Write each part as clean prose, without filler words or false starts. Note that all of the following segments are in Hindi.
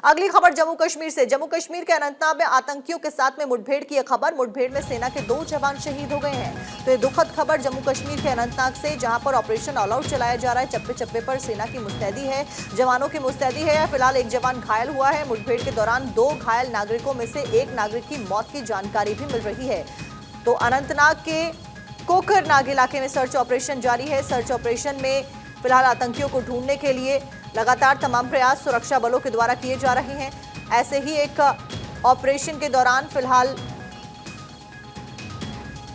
अगली खबर जम्मू कश्मीर से। जम्मू कश्मीर के अनंतनाग में आतंकियों के साथ में मुठभेड़ की खबर। मुठभेड़ में सेना के 2 जवान शहीद हो गए हैं। तो ये दुखद खबर जम्मू कश्मीर के अनंतनाग से, जहां पर ऑपरेशन ऑल आउट चलाया जा रहा है। चप्पे चप्पे पर सेना की मुस्तैदी है, जवानों की मुस्तैदी है। फिलहाल एक जवान घायल हुआ है। मुठभेड़ के दौरान 2 घायल नागरिकों में से एक नागरिक की मौत की जानकारी भी मिल रही है। तो अनंतनाग के कोकरनाग इलाके में सर्च ऑपरेशन जारी है। सर्च ऑपरेशन में फिलहाल आतंकियों को ढूंढने के लिए लगातार तमाम प्रयास सुरक्षा बलों के द्वारा किए जा रहे हैं। ऐसे ही एक ऑपरेशन के दौरान फिलहाल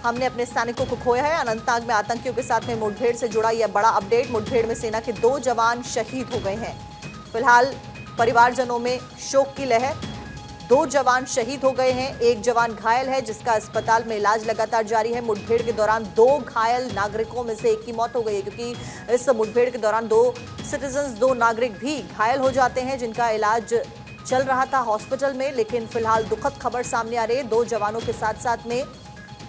हमने अपने सैनिकों को खोया है। अनंतनाग में आतंकियों के साथ में मुठभेड़ से जुड़ा यह बड़ा अपडेट। मुठभेड़ में सेना के 2 जवान शहीद हो गए हैं। फिलहाल परिवारजनों में शोक की लहर। 2 जवान शहीद हो गए हैं, एक जवान घायल है जिसका अस्पताल में इलाज लगातार जारी है। मुठभेड़ के दौरान 2 घायल नागरिकों में से एक की मौत हो गई है, क्योंकि इस मुठभेड़ के दौरान 2 सिटीजन्स 2 नागरिक भी घायल हो जाते हैं, जिनका इलाज चल रहा था हॉस्पिटल में। लेकिन फिलहाल दुखद खबर सामने आ रही है, 2 जवानों के साथ साथ में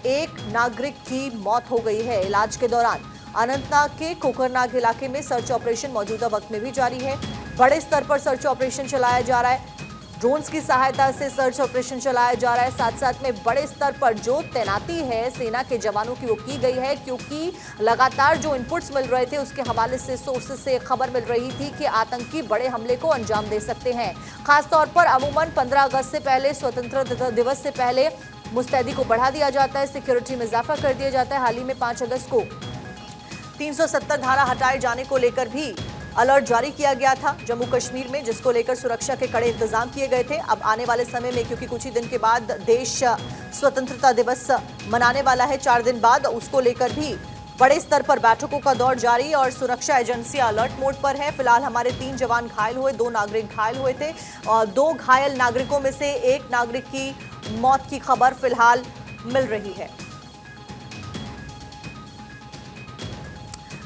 एक नागरिक की मौत हो गई है इलाज के दौरान। अनंतनाग के कोकरनाग इलाके में सर्च ऑपरेशन मौजूदा वक्त में भी जारी है। बड़े स्तर पर सर्च ऑपरेशन चलाया जा रहा है। ड्रोन्स की सहायता से सर्च ऑपरेशन चलाया जा रहा है। साथ साथ में बड़े स्तर पर जो तैनाती है सेना के जवानों की वो की गई है, क्योंकि लगातार जो इनपुट्स मिल रहे थे उसके हवाले से सोर्सेज से खबर मिल रही थी कि आतंकी बड़े हमले को अंजाम दे सकते हैं। खासतौर पर अमूमन 15 अगस्त से पहले, स्वतंत्रता दिवस से पहले मुस्तैदी को बढ़ा दिया जाता है, सिक्योरिटी में इजाफा कर दिया जाता है। हाल ही में 5 अगस्त को 370 धारा हटाए जाने को लेकर भी अलर्ट जारी किया गया था जम्मू कश्मीर में, जिसको लेकर सुरक्षा के कड़े इंतजाम किए गए थे। अब आने वाले समय में, क्योंकि कुछ ही दिन के बाद देश स्वतंत्रता दिवस मनाने वाला है, 4 दिन बाद, उसको लेकर भी बड़े स्तर पर बैठकों का दौर जारी और सुरक्षा एजेंसियां अलर्ट मोड पर है। फिलहाल हमारे 3 जवान घायल हुए, 2 नागरिक घायल हुए थे और 2 घायल नागरिकों में से एक नागरिक की मौत की खबर फिलहाल मिल रही है।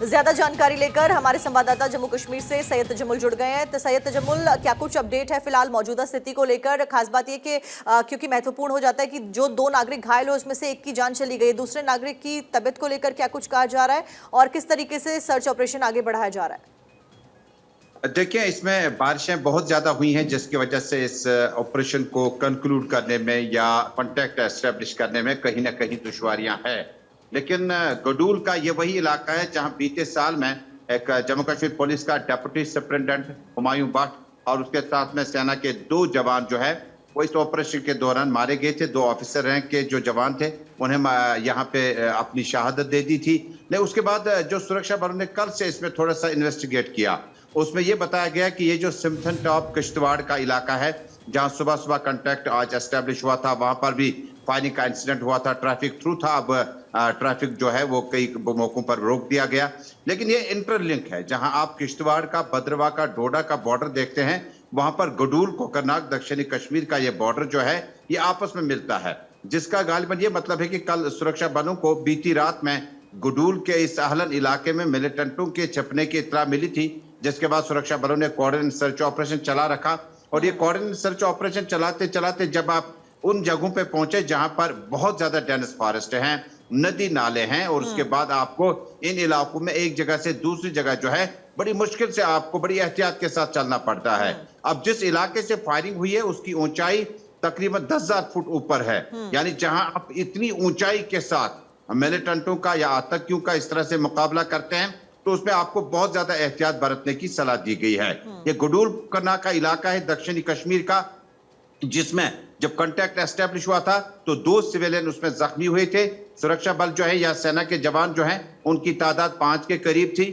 ज्यादा जानकारी लेकर हमारे संवाददाता जम्मू कश्मीर से सैयद तजम्मुल जुड़ गए हैं। तो सैयद तजम्मुल, क्या कुछ अपडेट है फिलहाल मौजूदा स्थिति को लेकर? खास बात यह कि क्योंकि महत्वपूर्ण हो जाता है कि जो 2 नागरिक घायल हो उसमें से एक की जान चली गई, दूसरे नागरिक की तबीयत को लेकर क्या कुछ कहा जा रहा है और किस तरीके से सर्च ऑपरेशन आगे बढ़ाया जा रहा है? देखिए, इसमें बारिशें बहुत ज्यादा हुई हैं, जिसकी वजह से इस ऑपरेशन को कंक्लूड करने में या कॉन्टैक्ट एस्टेब्लिश करने में कहीं ना कहीं दुश्वारियां हैं। लेकिन गडूल का ये वही इलाका है जहां बीते साल में एक जम्मू कश्मीर पुलिस का डेप्यूटी सुपरिटेंडेंट हुमायूं भट्ट और उसके साथ में सेना के 2 जवान जो है वो इस ऑपरेशन के दौरान मारे गए थे। 2 ऑफिसर रैंक के जो जवान थे उन्हें यहाँ पे अपनी शहादत दे दी थी। लेकिन उसके बाद जो सुरक्षा बलों ने कल से इसमें थोड़ा सा इन्वेस्टिगेट किया, उसमें यह बताया गया कि ये जो सिम्पथन टॉप किश्तवाड़ का इलाका है, जहां सुबह सुबह कॉन्टैक्ट आज एस्टेब्लिश हुआ था, वहां पर भी फायरिंग का इंसिडेंट हुआ था। ट्रैफिक थ्रू था, अब ट्रैफिक जो है वो कई मौकों पर रोक दिया गया। लेकिन ये इंटरलिंक है, जहां आप किश्तवाड़ का, भद्रवाह का, डोडा का बॉर्डर देखते हैं, वहां पर गडूल कोकरनाग दक्षिणी कश्मीर का ये बॉर्डर जो है ये आपस में मिलता है, जिसका गालिबन ये मतलब है कि कल सुरक्षा बलों को बीती रात में गडूल के इस आहलन इलाके में मिलिटेंटों के छपने की इत्तला मिली थी, जिसके बाद सुरक्षा बलों ने कोऑर्डिनेट सर्च ऑपरेशन चला रखा। और ये कोऑर्डिनेट सर्च ऑपरेशन चलाते चलाते जब आप उन जगहों पे पहुंचे जहां पर बहुत ज्यादा डेंस फॉरेस्ट हैं, नदी नाले हैं, और उसके बाद आपको इन इलाकों में एक जगह से दूसरी जगह जो है बड़ी मुश्किल से आपको बड़ी एहतियात के साथ चलना पड़ता है। अब जिस इलाके से फायरिंग हुई है उसकी ऊंचाई तकरीबन 10,000 फुट ऊपर है, यानी जहां आप इतनी ऊंचाई के साथ मिलिटेंटों का या आतंकियों का इस तरह से मुकाबला करते हैं तो उसमें आपको बहुत ज्यादा एहतियात बरतने की सलाह दी गई है। ये गडूल कोकरनाग का इलाका है दक्षिणी कश्मीर का, जिसमें जब कॉन्टैक्ट एस्टेब्लिश हुआ था तो 2 सिविलियन उसमें जख्मी हुए थे। सुरक्षा बल जो है या सेना के जवान जो हैं उनकी तादाद 5 के करीब थी,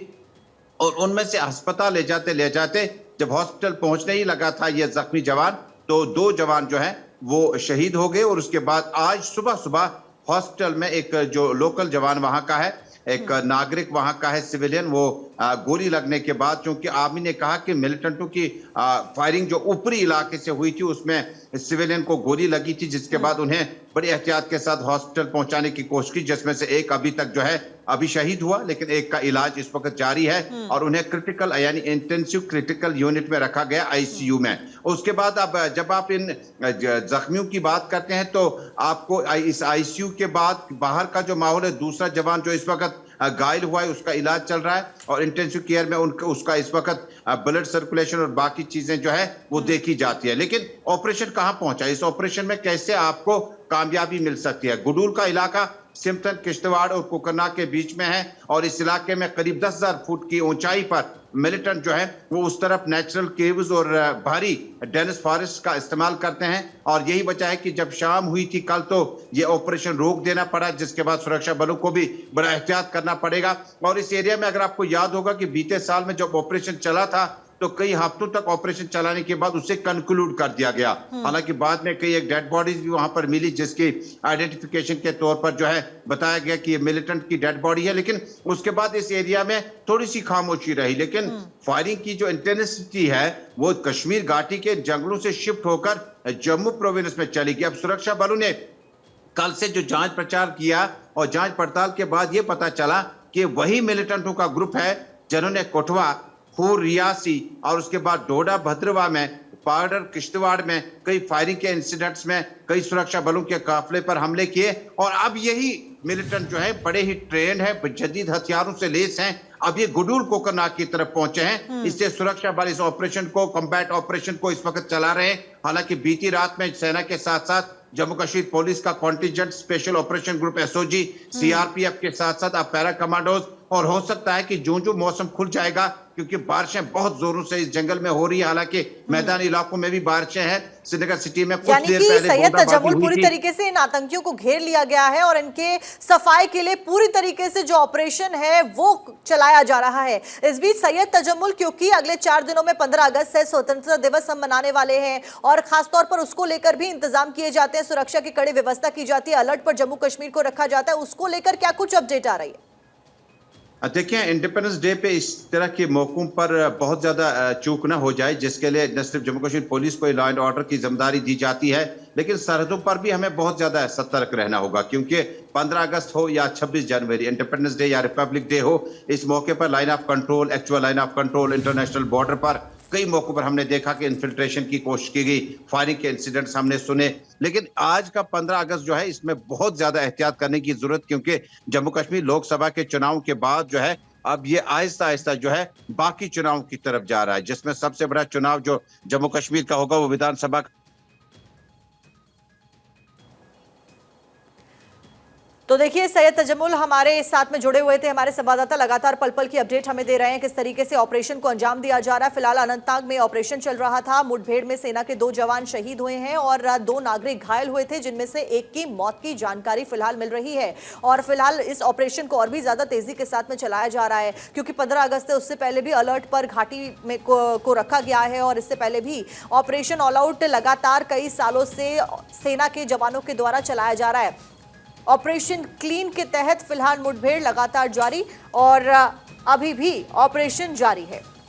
और उनमें से अस्पताल ले जाते जब हॉस्पिटल पहुंचने ही लगा था ये जख्मी जवान, तो 2 जवान जो है वो शहीद हो गए। और उसके बाद आज सुबह हॉस्पिटल में एक जो लोकल जवान वहां का है, एक नागरिक वहां का है सिविलियन, वो गोली लगने के बाद, क्योंकि आर्मी ने कहा कि मिलिटेंटों की फायरिंग जो ऊपरी इलाके से हुई थी उसमें सिविलियन को गोली लगी थी, जिसके बाद उन्हें बड़ी एहतियात के साथ हॉस्पिटल पहुंचाने की कोशिश की, जिसमें से एक अभी तक जो है अभी शहीद हुआ, लेकिन एक का इलाज इस वक्त जारी है और उन्हें क्रिटिकल यानी इंटेंसिव क्रिटिकल यूनिट में रखा गया, आईसीयू में। उसके बाद अब जब आप इन जख्मियों की बात करते हैं तो आपको इस आईसीयू के बाद बाहर का जो माहौल है, दूसरा जवान जो इस वक्त घायल हुआ है उसका इलाज चल रहा है और इंटेंसिव केयर में उसका इस वक्त ब्लड सर्कुलेशन और बाकी चीजें जो है वो देखी जाती है। लेकिन ऑपरेशन कहां पहुंचा, इस ऑपरेशन में कैसे आपको कामयाबी मिल सकती है? गुडूल का इलाका सिमटन, किश्तवाड़ और कोकरनाग के बीच में है और इस इलाके में करीब 10,000 फुट की ऊंचाई पर मिलिटेंट जो है वो उस तरफ नेचुरल केव्स और भारी डेनिस फॉरेस्ट का इस्तेमाल करते हैं और यही वजह है कि जब शाम हुई थी कल तो ये ऑपरेशन रोक देना पड़ा, जिसके बाद सुरक्षा बलों को भी बड़ा एहतियात करना पड़ेगा। और इस एरिया में अगर आपको याद होगा कि बीते साल में जब ऑपरेशन चला था तो कई हफ्तों तक ऑपरेशन चलाने के बाद उसे कंक्लूड कर दिया गया। हालांकि बाद में कई एक डेड बॉडीज भी वहां पर मिली जिसकी आइडेंटिफिकेशन के तौर पर जो है बताया गया कि ये मिलिटेंट की डेड बॉडी है। लेकिन उसके बाद इस एरिया में थोड़ी सी खामोशी रही, लेकिन फायरिंग की जो इंटेंसिटी है वो कश्मीर घाटी के जंगलों से शिफ्ट होकर जम्मू प्रोविंस में चली गई। अब सुरक्षा बलों ने कल से जो जांच प्रचार किया और जांच पड़ताल के बाद ये पता चला कि वही मिलिटेंटों का ग्रुप है जिन्होंने कोटवा, खूर, रियासी और उसके बाद डोडा, भद्रवा में, पाउडर, किश्तवाड़ में कई फायरिंग के इंसिडेंट्स में कई सुरक्षा बलों के काफिले पर हमले किए और अब यही मिलिटेंट जो है बड़े ही ट्रेंड है, जदीद हथियारों से लेस हैं। अब ये गुडूल कोकरनाग की तरफ पहुंचे हैं। इससे सुरक्षा बल इस ऑपरेशन को, कॉम्बैट ऑपरेशन को इस वक्त चला रहे हैं। हालांकि बीती रात में सेना के साथ साथ जम्मू कश्मीर पुलिस का contingent, special operation group SOG, CRPF के साथ साथ अब पैरा कमांडोज, और हो सकता है कि जो मौसम खुल जाएगा क्योंकि बारिशें बहुत जोरों से इस जंगल में हो रही है। हालांकि मैदानी इलाकों में भी बारिशें हैं। श्रीनगर सिटी में कुछ देर पहले सैयद तजम्मुल पूरी तरीके से इन आतंकियों को घेर लिया गया है और इनके सफाई के लिए पूरी तरीके से जो ऑपरेशन है वो चलाया जा रहा है। इस बीच सैयद तजम्मुल, क्योंकि अगले 4 दिनों में 15 अगस्त से स्वतंत्रता दिवस हम मनाने वाले हैं और खासतौर पर उसको लेकर भी इंतजाम किए जाते हैं, सुरक्षा की कड़ी व्यवस्था की जाती है, अलर्ट पर जम्मू कश्मीर को रखा जाता है, उसको लेकर क्या कुछ अपडेट आ रही है? देखिए, इंडिपेंडेंस डे पे इस तरह के मौकों पर बहुत ज्यादा चूक ना हो जाए, जिसके लिए न सिर्फ जम्मू कश्मीर पुलिस को लॉ एंड ऑर्डर की जिम्मेदारी दी जाती है, लेकिन सरहदों पर भी हमें बहुत ज्यादा सतर्क रहना होगा। क्योंकि 15 अगस्त हो या 26 जनवरी, इंडिपेंडेंस डे या रिपब्लिक डे हो, इस मौके पर line of control, actual line of control, international border पर कई मौकों पर हमने देखा कि इन्फिल्ट्रेशन की कोशिश की गई, फायरिंग के इंसिडेंट्स हमने सुने। लेकिन आज का 15 अगस्त जो है इसमें बहुत ज्यादा एहतियात करने की जरूरत, क्योंकि जम्मू कश्मीर लोकसभा के चुनाव के बाद जो है अब ये आहिस्ता आहिस्ता जो है बाकी चुनाव की तरफ जा रहा है, जिसमें सबसे बड़ा चुनाव जो जम्मू कश्मीर का होगा वो विधानसभा। तो देखिए, सैयद तजम्मुल हमारे साथ में जुड़े हुए थे, हमारे संवाददाता लगातार पल पल की अपडेट हमें दे रहे हैं किस तरीके से ऑपरेशन को अंजाम दिया जा रहा है। फिलहाल अनंतनाग में ऑपरेशन चल रहा था, मुठभेड़ में सेना के 2 जवान शहीद हुए हैं और 2 नागरिक घायल हुए थे, जिनमें से एक की मौत की जानकारी फिलहाल मिल रही है। और फिलहाल इस ऑपरेशन को और भी ज्यादा तेजी के साथ में चलाया जा रहा है, क्योंकि 15 अगस्त से उससे पहले भी अलर्ट पर घाटी में को रखा गया है और इससे पहले भी ऑपरेशन ऑल आउट लगातार कई सालों से सेना के जवानों के द्वारा चलाया जा रहा है। ऑपरेशन क्लीन के तहत फिलहाल मुठभेड़ लगातार जारी और अभी भी ऑपरेशन जारी है।